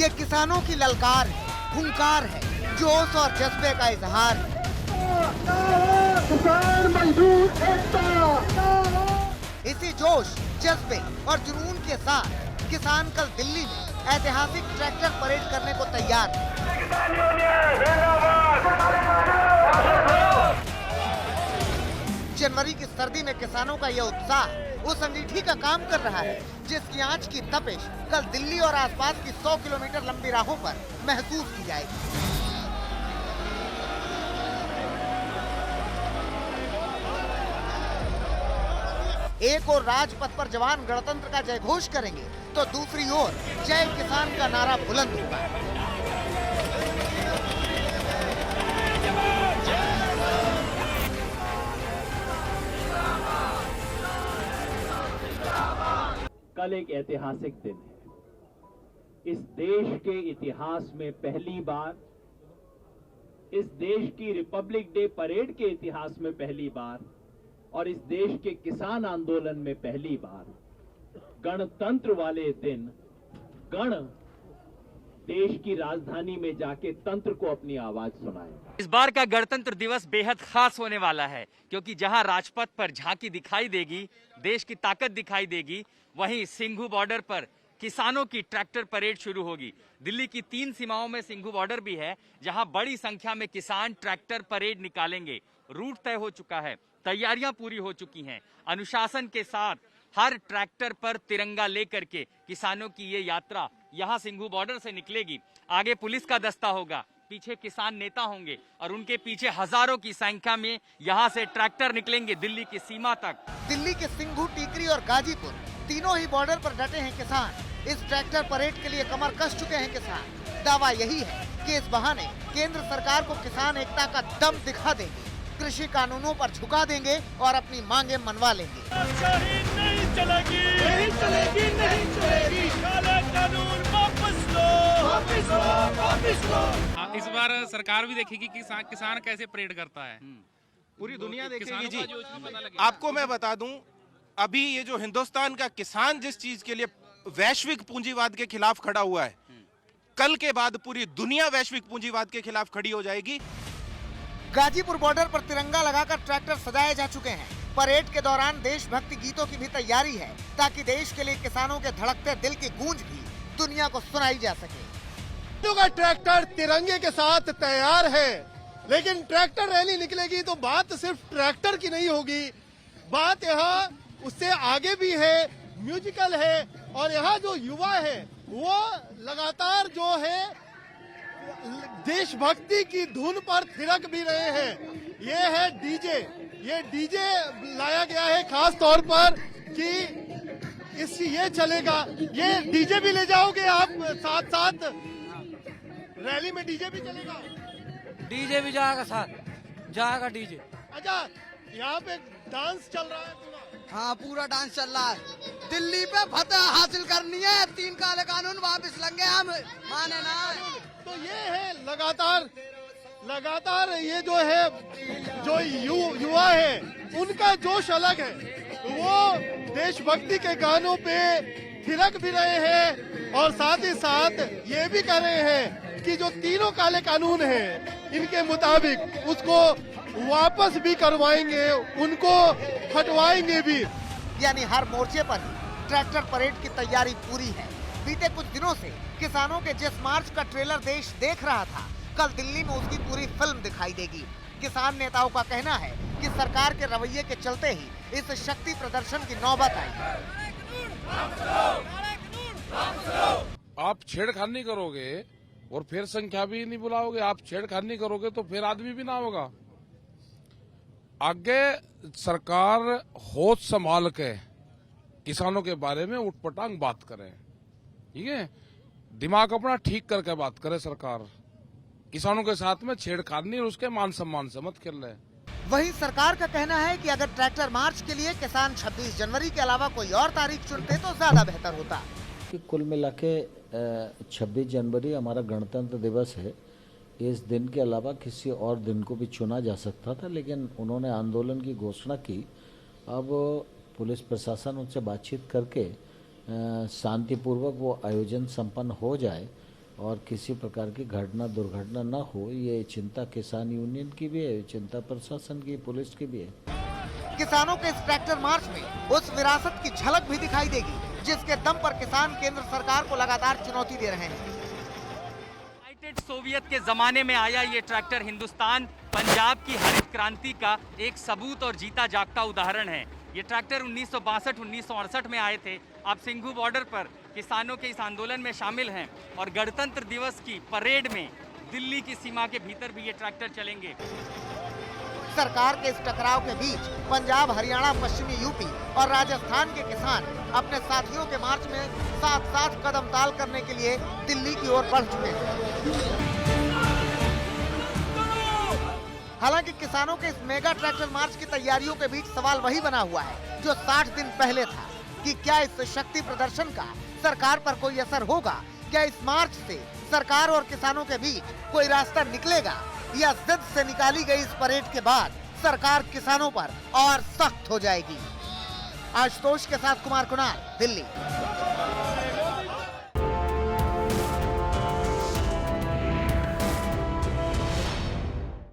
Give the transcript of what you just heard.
ये किसानों की ललकार है, हुंकार है, जोश और जज्बे का इजहार है। किसान मजदूर एकता। इसी जोश, जज्बे और जुनून के साथ किसान कल दिल्ली में ऐतिहासिक ट्रैक्टर परेड करने को तैयार है। जनवरी की सर्दी में किसानों का यह उत्साह उस अंगीठी का काम कर रहा है जिसकी आंच की तपिश कल दिल्ली और आसपास की 100 किलोमीटर लंबी राहों पर महसूस की जाएगी। एक ओर राजपथ पर जवान गणतंत्र का जय घोष करेंगे तो दूसरी ओर जय किसान का नारा बुलंद होगा। कल एक ऐतिहासिक दिन है। इस देश के इतिहास में पहली बार, इस देश की रिपब्लिक डे परेड के इतिहास में पहली बार और इस देश के किसान आंदोलन में पहली बार गणतंत्र वाले दिन गण देश की राजधानी में जाके तंत्र को अपनी आवाज सुनाए। इस बार का गणतंत्र दिवस बेहद खास होने वाला है क्योंकि जहां राजपथ पर झांकी दिखाई देगी, देश की ताकत दिखाई देगी, वहीं सिंघू बॉर्डर पर किसानों की ट्रैक्टर परेड शुरू होगी। दिल्ली की 3 सीमाओं में सिंघू बॉर्डर भी है जहां बड़ी संख्या में किसान ट्रैक्टर परेड निकालेंगे। रूट तय हो चुका है, तैयारियां पूरी हो चुकी हैं। अनुशासन के साथ हर ट्रैक्टर पर तिरंगा लेकर के किसानों की ये यात्रा यहां सिंघू बॉर्डर से निकलेगी। आगे पुलिस का दस्ता होगा, पीछे किसान नेता होंगे और उनके पीछे हजारों की संख्या में यहां से ट्रैक्टर निकलेंगे दिल्ली की सीमा तक। दिल्ली के सिंघू, टीकरी और गाजीपुर तीनों ही बॉर्डर पर डटे हैं किसान। इस ट्रैक्टर परेड के लिए कमर कस चुके हैं किसान। दावा यही है कि इस बहाने केंद्र सरकार को किसान एकता का दम दिखा देंगे, कृषि कानूनों पर झुका देंगे और अपनी मांगे मनवा लेंगे। नहीं चलेगी, नहीं चलेगी, नहीं चलेगी। काला कानून वापस लो, वापस लो, वापस लो। इस बार सरकार भी देखेगी कि किसान कैसे परेड करता है। पूरी दुनिया देखेगी जी। जी। आपको मैं बता दूं, अभी ये जो हिंदुस्तान का किसान जिस चीज के लिए वैश्विक पूंजीवाद के खिलाफ खड़ा हुआ है, कल के बाद पूरी दुनिया वैश्विक पूंजीवाद के खिलाफ खड़ी हो जाएगी। गाजीपुर बॉर्डर पर तिरंगा लगाकर ट्रैक्टर सजाए जा चुके हैं। परेड के दौरान देशभक्ति गीतों की भी तैयारी है ताकि देश के लिए किसानों के धड़कते दिल की गूंज भी दुनिया को सुनाई जा सके। का ट्रैक्टर तिरंगे के साथ तैयार है, लेकिन ट्रैक्टर रैली निकलेगी तो बात सिर्फ ट्रैक्टर की नहीं होगी, बात यहाँ उससे आगे भी है, म्यूजिकल है। और यहाँ जो युवा है वो लगातार जो है देशभक्ति की धुन पर थिरक भी रहे हैं। ये है डीजे, ये डीजे लाया गया है खास तौर पर कि ये चलेगा। ये डीजे भी ले जाओगे आप साथ साथ? रैली में डीजे भी चलेगा? डीजे भी जाएगा, साथ जाएगा डीजे। अच्छा, यहाँ पे डांस चल रहा है पूरा? हाँ, पूरा डांस चल रहा है। दिल्ली पे फतह हासिल करनी है, 3 काले कानून वापस लेंगे हम, माने ना। तो ये है लगातार ये जो है जो युवा है उनका जोश अलग है। वो देशभक्ति के गानों पे थिरक भी रहे हैं और साथ ही साथ ये भी कर रहे हैं कि जो 3 काले कानून हैं इनके मुताबिक उसको वापस भी करवाएंगे, उनको हटवाएंगे भी। यानी हर मोर्चे पर ही ट्रैक्टर परेड की तैयारी पूरी है। बीते कुछ दिनों से किसानों के जिस मार्च का ट्रेलर देश देख रहा था, कल दिल्ली में उसकी पूरी फिल्म दिखाई देगी। किसान नेताओं का कहना है कि सरकार के रवैये के चलते ही इस शक्ति प्रदर्शन की नौबत आई। आप छेड़खानी करोगे और फिर संख्या भी नहीं बुलाओगे, आप छेड़खानी करोगे तो फिर आदमी भी ना होगा। आगे सरकार होश संभाल के किसानों के बारे में उठपटांग बात करे, ठीक है, दिमाग अपना ठीक करके बात करे सरकार। किसानों के साथ में छेड़खानी और उसके मान सम्मान से मत खेल रहे। वहीं सरकार का कहना है कि अगर ट्रैक्टर मार्च के लिए किसान 26 जनवरी के अलावा कोई और तारीख चुनते तो ज्यादा बेहतर होता। कुल मिला के 26 जनवरी हमारा गणतंत्र दिवस है। इस दिन के अलावा किसी और दिन को भी चुना जा सकता था, लेकिन उन्होंने आंदोलन की घोषणा की। अब पुलिस प्रशासन उनसे बातचीत करके शांतिपूर्वक वो आयोजन संपन्न हो जाए और किसी प्रकार की घटना दुर्घटना न हो, ये चिंता किसान यूनियन की भी है, चिंता प्रशासन की, पुलिस की भी है। किसानों के इस ट्रैक्टर मार्च में उस विरासत की झलक भी दिखाई देगी जिसके दम पर किसान केंद्र सरकार को लगातार चुनौती दे रहे हैं। यूनाइटेड सोवियत के जमाने में आया ये ट्रैक्टर हिंदुस्तान पंजाब की हरित क्रांति का एक सबूत और जीता जागता उदाहरण है। ये ट्रैक्टर 1962-1968 में आए थे। अब सिंघू बॉर्डर पर किसानों के इस आंदोलन में शामिल हैं और गणतंत्र दिवस की परेड में दिल्ली की सीमा के भीतर भी ये ट्रैक्टर चलेंगे। सरकार के इस टकराव के बीच पंजाब, हरियाणा, पश्चिमी यूपी और राजस्थान के किसान अपने साथियों के मार्च में साथ साथ कदम ताल करने के लिए दिल्ली की ओर बढ़ चुके हैं। हालांकि किसानों के इस मेगा ट्रैक्टर मार्च की तैयारियों के बीच सवाल वही बना हुआ है जो 60 दिन पहले था कि क्या इस शक्ति प्रदर्शन का सरकार पर कोई असर होगा? क्या इस मार्च से सरकार और किसानों के बीच कोई रास्ता निकलेगा या जिद से निकाली गई इस परेड के बाद सरकार किसानों पर और सख्त हो जाएगी? आशुतोष के साथ कुमार कुणाल, दिल्ली।